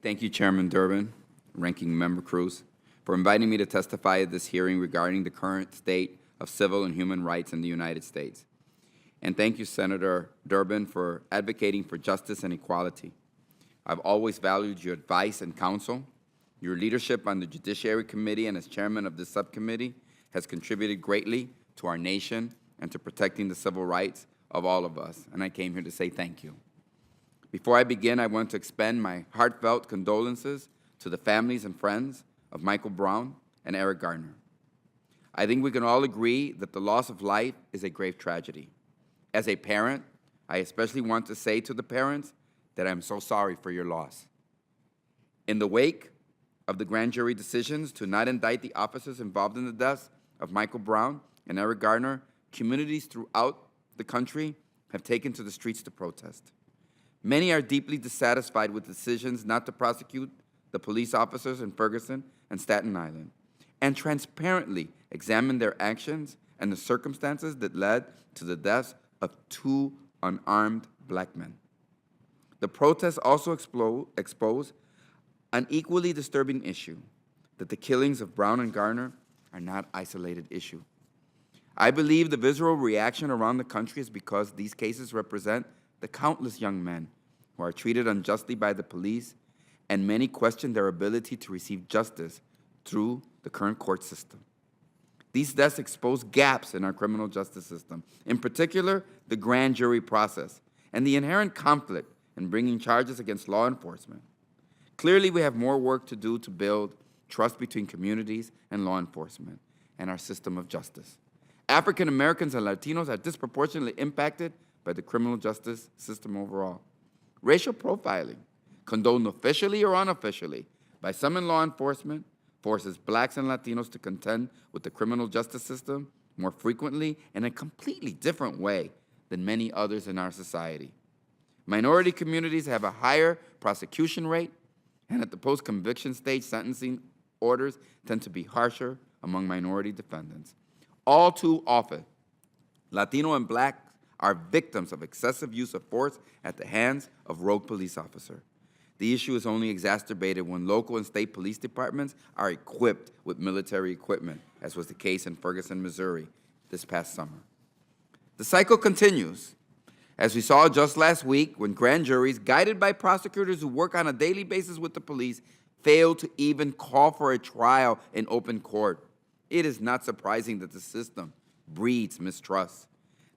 Thank you, Chairman Durbin, Ranking Member Cruz, for inviting me to testify at this hearing regarding the current state of civil and human rights in the United States. And thank you, Senator Durbin, for advocating for justice and equality. I've always valued your advice and counsel. Your leadership on the Judiciary Committee and as chairman of this subcommittee has contributed greatly to our nation and to protecting the civil rights of all of us, and I came here to say thank you. Before I begin, I want to extend my heartfelt condolences to the families and friends of Michael Brown and Eric Garner. I think we can all agree that the loss of life is a grave tragedy. As a parent, I especially want to say to the parents that I'm so sorry for your loss. In the wake of the grand jury decisions to not indict the officers involved in the deaths of Michael Brown and Eric Garner, communities throughout the country have taken to the streets to protest. Many are deeply dissatisfied with decisions not to prosecute the police officers in Ferguson and Staten Island, and transparently examine their actions and the circumstances that led to the deaths of two unarmed black men. The protests also expose an equally disturbing issue, that the killings of Brown and Garner are not isolated issue. I believe the visceral reaction around the country is because these cases represent the countless young men who are treated unjustly by the police, and many question their ability to receive justice through the current court system. These deaths expose gaps in our criminal justice system, in particular, the grand jury process, and the inherent conflict in bringing charges against law enforcement. Clearly, we have more work to do to build trust between communities and law enforcement and our system of justice. African Americans and Latinos are disproportionately impacted by the criminal justice system overall. Racial profiling, condoned officially or unofficially by some in law enforcement, forces blacks and Latinos to contend with the criminal justice system more frequently in a completely different way than many others in our society. Minority communities have a higher prosecution rate, and at the post-conviction stage, sentencing orders tend to be harsher among minority defendants. All too often, Latino and Black are victims of excessive use of force at the hands of rogue police officers. The issue is only exacerbated when local and state police departments are equipped with military equipment, as was the case in Ferguson, Missouri this past summer. The cycle continues, as we saw just last week when grand juries, guided by prosecutors who work on a daily basis with the police, failed to even call for a trial in open court. It is not surprising that the system breeds mistrust.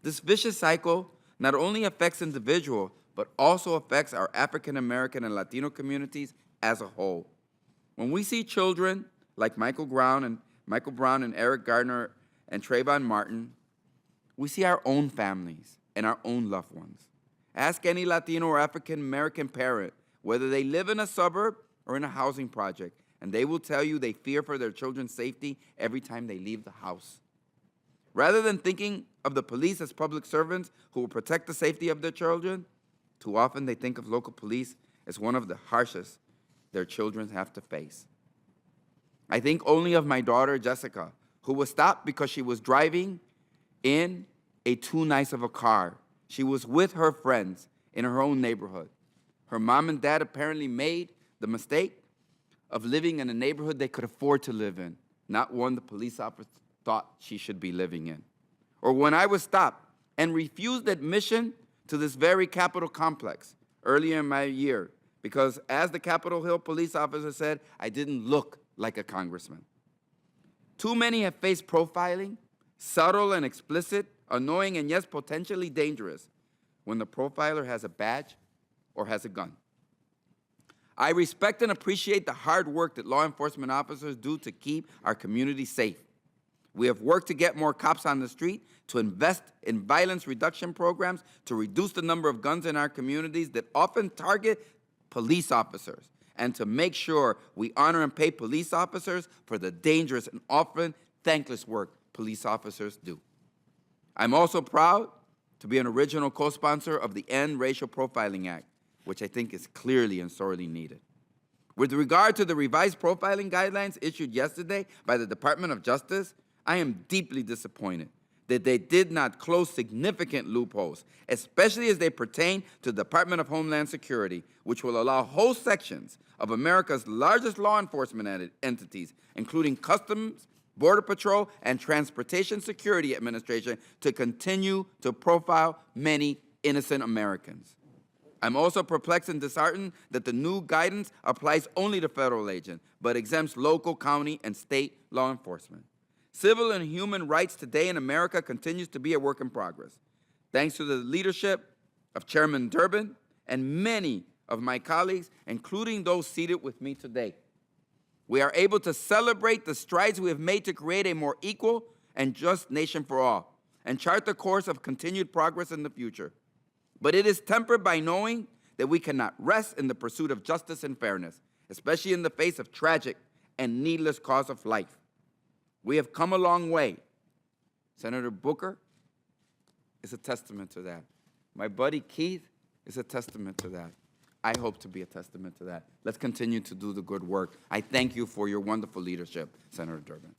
This vicious cycle not only affects individuals, but also affects our African American and Latino communities as a whole. When we see children like Michael Brown and Eric Garner and Trayvon Martin, we see our own families and our own loved ones. Ask any Latino or African American parent whether they live in a suburb or in a housing project, and they will tell you they fear for their children's safety every time they leave the house. Rather than thinking of the police as public servants who will protect the safety of their children, too often they think of local police as one of the harshest their children have to face. I think only of my daughter, Jessica, who was stopped because she was driving in a too nice of a car. She was with her friends in her own neighborhood. Her mom and dad apparently made the mistake of living in a neighborhood they could afford to live in, not one the police officer thought she should be living in. Or when I was stopped and refused admission to this very Capitol complex earlier in my year because, as the Capitol Hill police officer said, I didn't look like a congressman. Too many have faced profiling, subtle and explicit, annoying and yes, potentially dangerous, when the profiler has a badge or has a gun. I respect and appreciate the hard work that law enforcement officers do to keep our community safe. We have worked to get more cops on the street, to invest in violence reduction programs, to reduce the number of guns in our communities that often target police officers, and to make sure we honor and pay police officers for the dangerous and often thankless work police officers do. I'm also proud to be an original co-sponsor of the End Racial Profiling Act, which I think is clearly and sorely needed. With regard to the revised profiling guidelines issued yesterday by the Department of Justice, I am deeply disappointed that they did not close significant loopholes, especially as they pertain to the Department of Homeland Security, which will allow whole sections of America's largest law enforcement entities, including Customs, Border Patrol, and Transportation Security Administration, to continue to profile many innocent Americans. I'm also perplexed and disheartened that the new guidance applies only to federal agents, but exempts local, county, and state law enforcement. Civil and human rights today in America continues to be a work in progress. Thanks to the leadership of Chairman Durbin and many of my colleagues, including those seated with me today, we are able to celebrate the strides we have made to create a more equal and just nation for all, and chart the course of continued progress in the future. But it is tempered by knowing that we cannot rest in the pursuit of justice and fairness, especially in the face of tragic and needless cost of life. We have come a long way. Senator Booker is a testament to that. My buddy Keith is a testament to that. I hope to be a testament to that. Let's continue to do the good work. I thank you for your wonderful leadership, Senator Durbin.